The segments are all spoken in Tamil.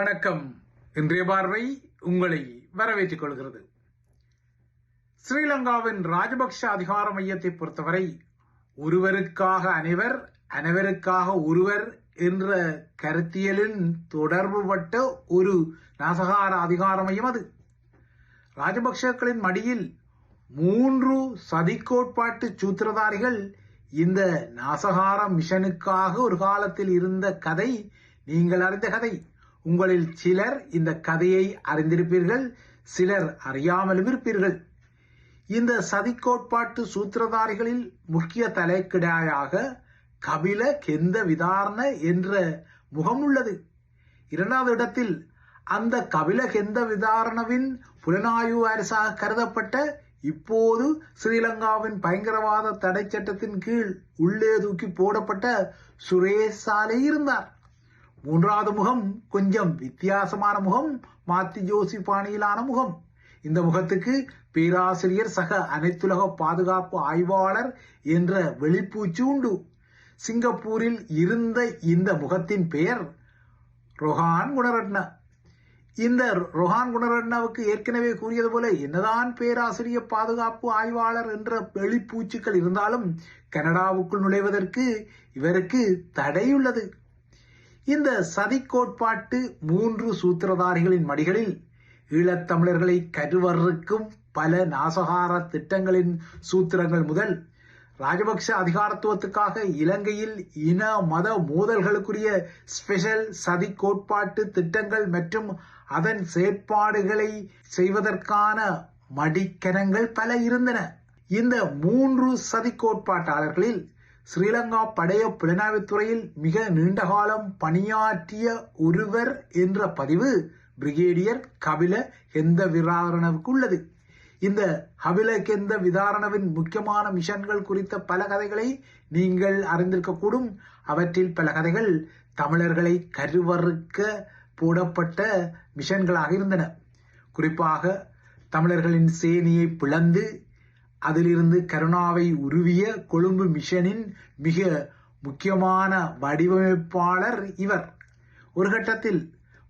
வணக்கம். இன்றைய பார்வை உங்களை வரவேற்றுக் கொள்கிறது. ஸ்ரீலங்காவின் ராஜபக்ஷ அதிகார மையத்தை பொறுத்தவரை ஒருவருக்காக அனைவர், அனைவருக்காக ஒருவர் என்ற கருத்தியலின் தொடர்புபட்ட ஒரு நாசகார அதிகார மையம் அது. ராஜபக்ஷக்களின் மடியில் 3 சதிக்கோட்பாட்டு சூத்திரதாரிகள் இந்த நாசகார மிஷனுக்காக ஒரு காலத்தில் இருந்த கதை நீங்கள் அறிந்த கதை. உங்களில் சிலர் இந்த கதையை அறிந்திருப்பீர்கள், சிலர் அறியாமலும் இருப்பீர்கள். இந்த சதிக்கோட்பாட்டு சூத்திரதாரிகளில் முக்கிய தலைக்கிடாயாக கபில கெந்த விதாரண என்ற முகம் உள்ளது. 2வது இடத்தில் அந்த கபில கெந்த விதாரணவின் புலனாய்வு வாரிசாக கருதப்பட்ட, இப்போது ஸ்ரீலங்காவின் பயங்கரவாத தடை சட்டத்தின் கீழ் உள்ளே தூக்கி போடப்பட்ட சுரேஷ் சாலை இருந்தார். 3வது முகம் கொஞ்சம் வித்தியாசமான முகம், மாத்தி ஜோசி பாணியிலான முகம். இந்த முகத்துக்கு பேராசிரியர் சக அனைத்துலக பாதுகாப்பு ஆய்வாளர் என்ற வெளிப்பூச்சு உண்டு. சிங்கப்பூரில் இருந்த இந்த முகத்தின் பெயர் ரொஹான் குணரட்ன. இந்த ரொஹான் குணரட்னவுக்கு ஏற்கனவே கூறியது போல என்னதான் பேராசிரியர் பாதுகாப்பு ஆய்வாளர் என்ற வெளிப்பூச்சுக்கள் இருந்தாலும் கனடாவுக்குள் நுழைவதற்கு இவருக்கு தடையுள்ளது. இந்த சதிக்கோட்பாட்டு 3 சூத்திரதாரிகளின் மடிகளில் ஈழத்தமிழர்களை கருவறுக்கும் பல நாசகார திட்டங்களின் சூத்திரங்கள் முதல் ராஜபக்ஷ அதிகாரத்துவத்துக்காக இலங்கையில் இன மத மோதல்களுக்குரிய ஸ்பெஷல் சதிக்கோட்பாட்டு திட்டங்கள் மற்றும் அதன் செயற்பாடுகளை செய்வதற்கான மடிக்கணங்கள் பல இருந்தன. இந்த 3 சதிக்கோட்பாட்டாளர்களில் ஸ்ரீலங்கா படைய புலனாய்வுத்துறையில் மிக நீண்ட காலம் பணியாற்றிய ஒருவர் என்ற பதிவு பிரிகேடியர் கபில கெந்த விதாரணவுக்கு உள்ளது. இந்த கபில கெந்த விதாரணவின் முக்கியமான மிஷன்கள் குறித்த பல கதைகளை நீங்கள் அறிந்திருக்கக்கூடும். அவற்றில் பல கதைகள் தமிழர்களை கருவறுக்க போடப்பட்ட மிஷன்களாக இருந்தன. குறிப்பாக தமிழர்களின் சேனையை பிளந்து அதிலிருந்து கருணாவை உருவிய கொழும்பு மிஷனின் மிக முக்கியமான வடிவமைப்பாளர் இவர். ஒரு கட்டத்தில்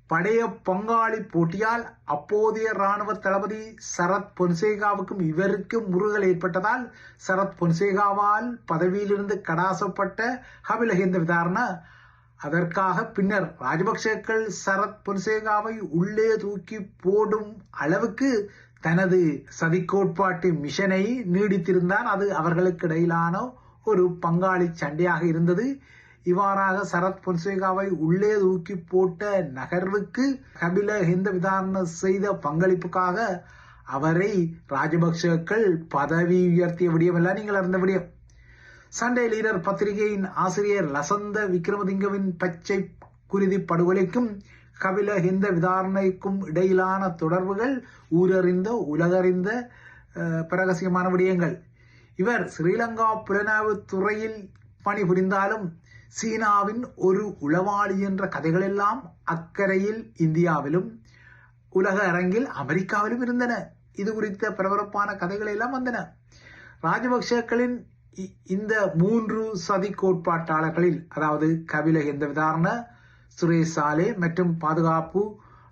படைய பங்காளி போட்டியால் அப்போதைய இராணுவ தளபதி சரத் பொன்சேகாவுக்கும் இவருக்கும் முறுகல் ஏற்பட்டதால் சரத் பொன்சேகாவால் பதவியிலிருந்து கடாசப்பட்ட கபில கெந்த விதாரண அதற்காக பின்னர் ராஜபக்ஷக்கள் சரத் பொன்சேகாவை உள்ளே தூக்கி போடும் அளவுக்கு தனது சதிக்கோட்பாட்டு மிஷனை நீடித்திருந்தார். அது அவர்களுக்கு இடையிலான ஒரு பங்காளி சண்டையாக இருந்தது. இவ்வாறாக சரத் பொன்சேகாவை உள்ளே தூக்கி போட்ட நகர்வுக்கு கபில கெந்த விதாரண செய்த பங்களிப்புக்காக அவரை ராஜபக்ஷக்கள் பதவி உயர்த்திய விடயமெல்லாம் நீங்கள் அறிந்த விடயம். சண்டே லீடர் பத்திரிகையின் ஆசிரியர் லசந்த விக்ரமதிங்கவின் பச்சை குருதி படுகொலைக்கும் கபில கெந்த விதாரணைக்கும் இடையிலான தொடர்புகள் ஊரறிந்த உலகறிந்த பிரகசியமான விடயங்கள். இவர் ஸ்ரீலங்கா புலனாய்வு துறையில் பணிபுரிந்தாலும் சீனாவின் ஒரு உளவாளி என்ற கதைகள் எல்லாம் அக்கறையில் இந்தியாவிலும் உலக அரங்கில் அமெரிக்காவிலும் இருந்தன. இது குறித்த பரபரப்பான கதைகள் எல்லாம் வந்தன. ராஜபக்ஷக்களின் இந்த 3 சதி கோட்பாட்டாளர்களில், அதாவது கபில கெந்த விதாரண, சுரேஷ் சாலே மற்றும் பாதுகாப்பு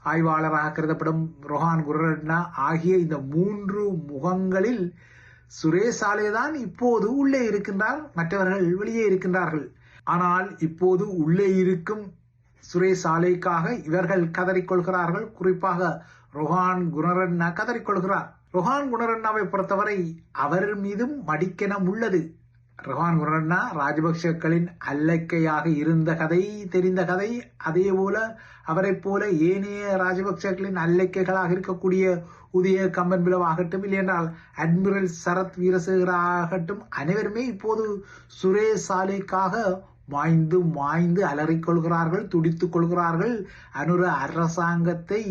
ஆய்வாளராக கருதப்படும் ரொஹான் குணரட்ன ஆகிய இந்த 3 முகங்களில் சுரேஷ் சாலே தான் இப்போது உள்ளே இருக்கின்றார், மற்றவர்கள் வெளியே இருக்கின்றார்கள். ஆனால் இப்போது உள்ளே இருக்கும் சுரேஷ் சாலேக்காக இவர்கள் கதறிக்கொள்கிறார்கள். குறிப்பாக ரொஹான் குணரட்ன கதறிக்கொள்கிறார். ரொஹான் குணரட்னாவை பொறுத்தவரை அவர் மீதும் மடிக்கணம் உள்ளது. ரொஹான் குணரட்னா ராஜபக்ஷக்களின் அல்லக்கையாக இருந்த கதை தெரிந்த கதை. அதே போல அவரை போல ஏனைய ராஜபக்ஷக்களின் அல்லக்கைகளாக இருக்கக்கூடிய உதய கம்பன்பிலவ் ஆகட்டும், இல்லையென்றால் அட்மிரல் சரத் வீரசேகராகட்டும், அனைவருமே இப்போது சுரேஷ் சாலைக்காக மாய்ந்து மாய்ந்து அலறிக்கொள்கிறார்கள், துடித்துக் கொள்கிறார்கள். அனுர அரசாங்கத்தை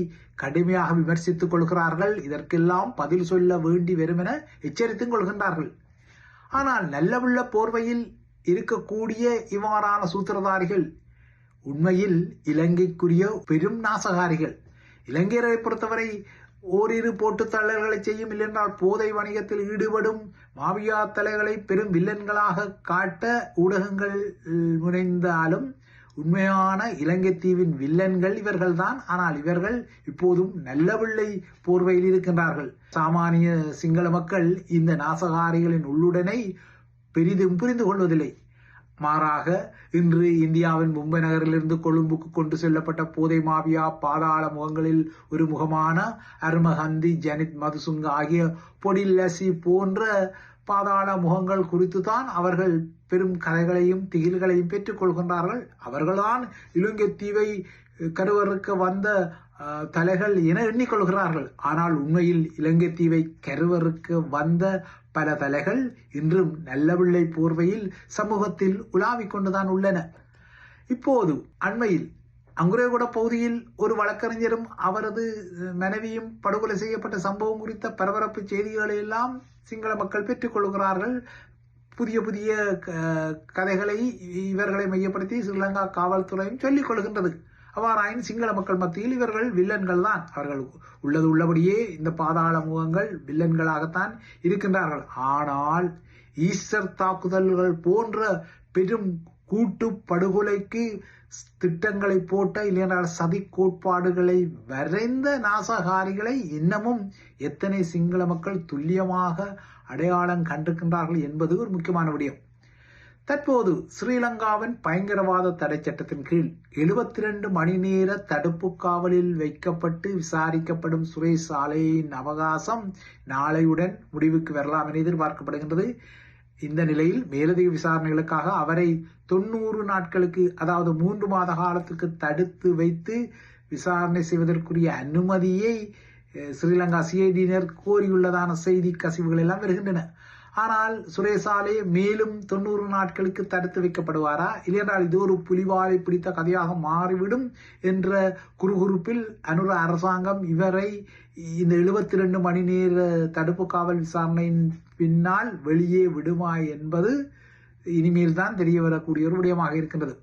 கடுமையாக விமர்சித்துக் கொள்கிறார்கள். இதற்கெல்லாம் பதில் சொல்ல வேண்டி வரும் என எச்சரித்துக் கொள்கின்றார்கள். ஆனால் நல்லவுள்ள போர்வையில் இருக்கக்கூடிய இவ்வாறான சூத்திரதாரிகள் உண்மையில் இலங்கைக்குரிய பெரும் நாசகாரிகள். இலங்கையரை பொறுத்தவரை ஓரிரு போட்டுத்தள்ளல்களை செய்யும், இல்லென்றால் போதை வணிகத்தில் ஈடுபடும் மாபியா தலைகளை பெரும் வில்லன்களாக காட்ட ஊடகங்கள் முனைந்தாலும் உண்மையான இலங்கை தீவின் வில்லன்கள் இவர்கள்தான். ஆனால் இவர்கள் இப்போதும் நல்ல பிள்ளை போர்வையில் இருக்கின்றார்கள். சாமானிய சிங்கள மக்கள் இந்த நாசகாரிகளின் உள்ளுடனை பெரிதும் புரிந்து கொள்வதில்லை. மாறாக இன்று இந்தியாவின் மும்பை நகரிலிருந்து கொழும்புக்கு கொண்டு செல்லப்பட்ட போதை மாபியா பாதாள முகங்களில் ஒரு முகமான அருமகந்தி, ஜனித், மதுசுங்க ஆகிய பொடில்லசி போன்ற பாதாள முகங்கள் குறித்து தான் அவர்கள் பெரும் கதைகளையும் திகில்களையும் பெற்றுக் கொள்கின்றார்கள். அவர்கள்தான் இலங்கை தீவை கருவறுக்க வந்த தலைகள் என எண்ணிக்கொள்கிறார்கள். ஆனால் உண்மையில் இலங்கை தீவை கருவறுக்க வந்த பல தலைகள் இன்றும் நல்லவிள்ளை போர்வையில் சமூகத்தில் உலாவிக் கொண்டுதான் உள்ளன. இப்போது அண்மையில் அங்குரேகுட பகுதியில் ஒரு வழக்கறிஞரும் அவரது மனைவியும் படுகொலை செய்யப்பட்ட சம்பவம் குறித்த பரபரப்பு செய்திகளை எல்லாம் சிங்கள மக்கள் பெற்றுக் கொள்கிறார்கள். புதிய புதிய கதைகளை இவர்களை மையப்படுத்தி ஸ்ரீலங்கா காவல்துறையும் சொல்லிக் கொள்கின்றது. அவ்வாறாயின் சிங்கள மக்கள் மத்தியில் இவர்கள் வில்லன்கள் தான். அவர்கள் உள்ளது உள்ளபடியே இந்த பாதாள முகங்கள் வில்லன்களாகத்தான் இருக்கின்றார்கள். ஆனால் ஈஸ்டர் தாக்குதல்கள் போன்ற பெரும் கூட்டு படுகொலைக்கு திட்டங்களை போட்ட, இல்லையென்றால் சதி கோட்பாடுகளை வரைந்த நாசகாரிகளை இன்னமும் எத்தனை சிங்கள மக்கள் துல்லியமாக அடையாளம் கண்டிருக்கின்றார்கள் என்பது ஒரு முக்கியமான விடயம். தற்போது ஸ்ரீலங்காவின் பயங்கரவாத தடை சட்டத்தின் கீழ் 72 மணி நேர தடுப்பு காவலில் வைக்கப்பட்டு விசாரிக்கப்படும் சுரேஷ் சாலையின் அவகாசம் நாளையுடன் முடிவுக்கு வரலாம் என எதிர்பார்க்கப்படுகின்றது. இந்த நிலையில் மேலதிக விசாரணைகளுக்காக அவரை 90 நாட்களுக்கு, அதாவது 3 மாத காலத்துக்கு தடுத்து வைத்து விசாரணை செய்வதற்குரிய அனுமதியை ஸ்ரீலங்கா சிஐடியினர் கோரியுள்ளதான செய்தி கசிவுகள் எல்லாம் வருகின்றன. ஆனால் சுரேசாலே மேலும் 90 நாட்களுக்கு தடுத்து வைக்கப்படுவாரா, இல்லையென்றால் இது ஒரு புலிவாலை பிடித்த கதையாக மாறிவிடும் என்ற குறுகுறுப்பில் அனுர அரசாங்கம் இவரை இந்த 72 மணி நேர தடுப்பு காவல் விசாரணையின் பின்னால் வெளியே விடுமா என்பது இனிமேல் தான் தெரிய வரக்கூடிய ஒரு விடயமாக இருக்கின்றது.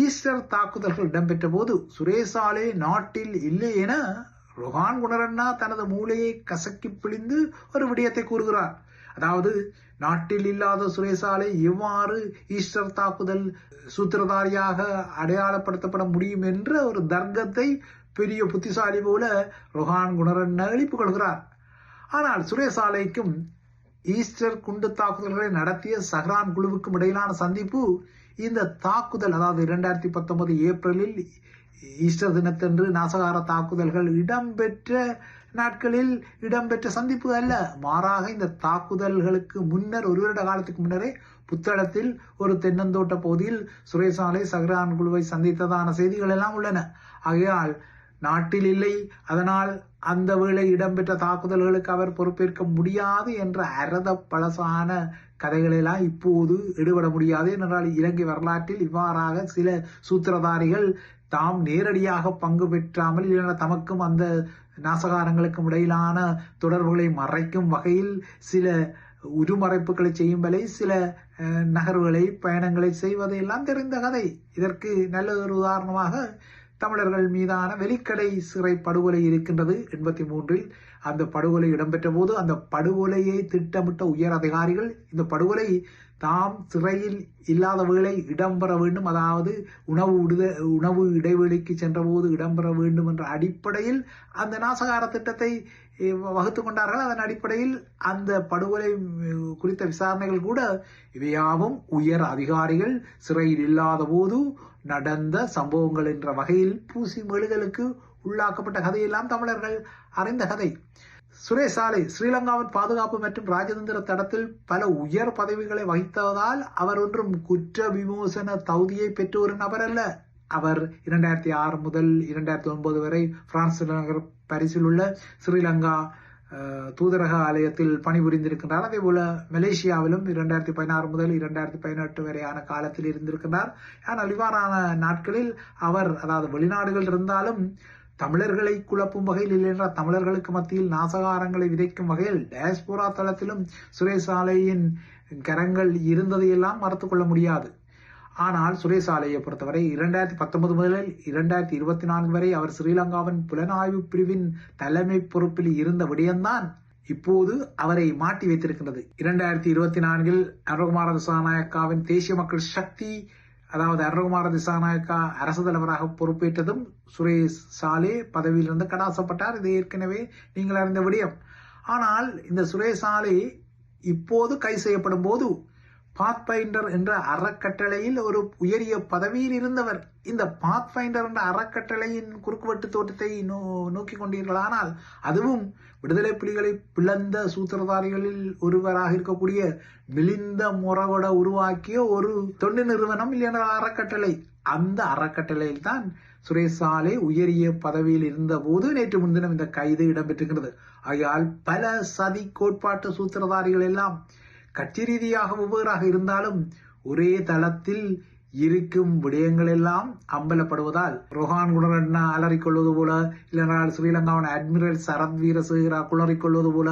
ஈஸ்டர் தாக்குதல்கள் இடம்பெற்ற போது சுரேசாலே நாட்டில் இல்லை என ரொஹான் குணரண்ணா தனது மூளையை கசக்கி பிழிந்து ஒரு விடயத்தை கூறுகிறார். அதாவது நாட்டில் இல்லாத சுரேசாலை எவ்வாறு ஈஸ்டர் தாக்குதல் சூத்திரதாரியாக அடையாளப்படுத்தப்பட முடியும் என்ற ஒரு தர்க்கத்தை பெரிய புத்திசாலி போல ரொஹான் குணரண்ணா எழுப்பிக் கொள்கிறார். ஆனால் சுரேசாலைக்கும் ஈஸ்டர் குண்டு தாக்குதல்களை நடத்திய சஹ்ரான் குழுவுக்கும் இடையிலான சந்திப்பு இந்த தாக்குதல், அதாவது 2019 ஏப்ரலில் ஈஸ்டர் தினத்தன்று நாசகார தாக்குதல்கள் இடம்பெற்ற நாட்களில் இடம்பெற்ற சந்திப்பு அல்ல. மாறாக இந்த தாக்குதல்களுக்கு முன்னர், ஒரு வருட காலத்துக்கு முன்னரே புத்தளத்தில் ஒரு தென்னந்தோட்ட பகுதியில் சுரேசாலை சஹ்ரான் குழுவை சந்தித்ததான செய்திகள் எல்லாம் உள்ளன. ஆகையால் நாட்டில் இல்லை, அதனால் அந்த வேளை இடம்பெற்ற தாக்குதல்களுக்கு அவர் பொறுப்பேற்க முடியாது என்ற அரத பழசான கதைகளெல்லாம் இப்போது எடுபட முடியாது. என்றால் இலங்கை வரலாற்றில் இவ்வாறாக சில சூத்திரதாரிகள் தாம் நேரடியாக பங்கு பெற்றாமல், இல்லைன்னா தமக்கும் அந்த நாசகாரங்களுக்கும் இடையிலான தொடர்புகளை மறைக்கும் வகையில் சில உருமறைப்புகளை செய்யும் வரை சில நகர்வுகளை, பயணங்களை செய்வதையெல்லாம் தெரிந்த கதை. இதற்கு நல்ல ஒரு உதாரணமாக தமிழர்கள் மீதான வெலிக்கடை சிறை படுகொலை இருக்கின்றது. 83 அந்த படுகொலை இடம்பெற்ற போது அந்த படுகொலையை திட்டமிட்ட உயர் அதிகாரிகள் இந்த படுகொலை தாம் சிறையில் இல்லாத வேளை இடம்பெற வேண்டும், அதாவது உணவு இடைவெளிக்கு சென்ற போது இடம்பெற வேண்டும் என்ற அடிப்படையில் அந்த நாசகார திட்டத்தை வகுத்து கொண்டார்கள். அதன் அடிப்படையில் அந்த படுகொலை குறித்த விசாரணைகள் கூட இவையாவும் உயர் அதிகாரிகள் சிறையில் இல்லாத போது நடந்த சம்பவங்கள் என்ற வகையில் பூசி மெழுகலுக்கு உள்ளாக்கப்பட்ட கதையெல்லாம் தமிழர்கள் அறிந்த கதை. சுரேசாலை ஸ்ரீலங்காவின் பாதுகாப்பு மற்றும் ராஜதந்திர தடத்தில் பல உயர் பதவிகளை வகித்ததால் அவர் ஒன்றும் குற்ற விமோசன தகுதியை பெற்ற ஒரு நபர் அல்ல. அவர் 2006 முதல் 2009 வரை பிரான்ஸ் நகர் பாரிஸில் உள்ள ஸ்ரீலங்கா தூதரக ஆலயத்தில் பணிபுரிந்திருக்கின்றார். அதே போல மலேசியாவிலும் 2016 முதல் 2018 வரையான காலத்தில் இருந்திருக்கின்றார். ஆனால் இவ்வாறான நாட்களில் அவர், அதாவது வெளிநாடுகள் இருந்தாலும் தமிழர்களை குழப்பும் வகையில், இல்லையென்றால் தமிழர்களுக்கு மத்தியில் நாசகாரங்களை விதைக்கும் வகையில் டயஸ்போரா தளத்திலும் சுரேசாலையின் கரங்கள் இருந்ததையெல்லாம் மறுத்துக் கொள்ள முடியாது. ஆனால் சுரேசாலையை பொறுத்தவரை 2019 முதல் 2024 வரை அவர் ஸ்ரீலங்காவின் புலனாய்வு பிரிவின் தலைமை பொறுப்பில் இருந்த விடயம்தான் இப்போது அவரை மாட்டி வைத்திருக்கின்றது. 2024 அனுரகுமார திசாநாயக்காவின் தேசிய மக்கள் சக்தி அதாவது அருண்குமார திசாநாயக்கா அரசு தலைவராக பொறுப்பேற்றதும் சுரேஷ் சாலே பதவியிலிருந்து கடாசப்பட்டார். இது ஏற்கனவே நீங்கள் அறிந்த விடயம். ஆனால் இந்த சுரேஷ் சாலே இப்போது கைது செய்யப்படும் போது பாத்ஃபைண்டர் என்ற அறக்கட்டளையில் ஒரு உயரிய பதவியில் இருந்தவர். இந்த பாத்ஃபைண்டர் என்ற அறக்கட்டளையின் குறுக்குவெட்டு தோட்டத்தை நோக்கி கொண்டீர்களானால் அதுவும் விடுதலை புலிகளை பிளந்த சூத்திரதாரிகளில் ஒருவராக இருக்கக்கூடிய மிலிந்த முறகொட உருவாக்கிய ஒரு தொண்டு நிறுவனம் இல்லையா அறக்கட்டளை. அந்த அறக்கட்டளையில் தான் சுரேஷ் சாலே உயரிய பதவியில் இருந்த போது நேற்று முன்தினம் இந்த கைது இடம்பெற்றிருக்கிறது. ஆகையால் பல சதி கோட்பாட்டு சூத்திரதாரிகள் எல்லாம் கட்சி ரீதியாக வெவ்வேறாக இருந்தாலும் ஒரே தளத்தில் இருக்கும் விடயங்கள் எல்லாம் அம்பலப்படுவதால் ரொஹான் குணரட்னா அலறிக்கொள்வது போல, இல்லைனால் ஸ்ரீலங்காவின் அட்மிரல் சரத் வீரசேகரா குளறிக்கொள்வது போல,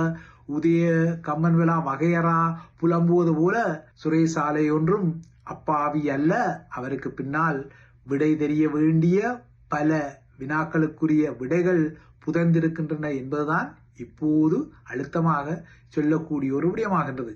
உதய கம்மன்விலா வகையரா புலம்புவது போல சுரேஷ் சாலை ஒன்றும் அப்பாவி அல்ல. அவருக்கு பின்னால் விடை தெரிய வேண்டிய பல வினாக்களுக்குரிய விடைகள் புதைந்திருக்கின்றன என்பதுதான் இப்போது அழுத்தமாக சொல்லக்கூடிய ஒரு விடயமாகின்றது.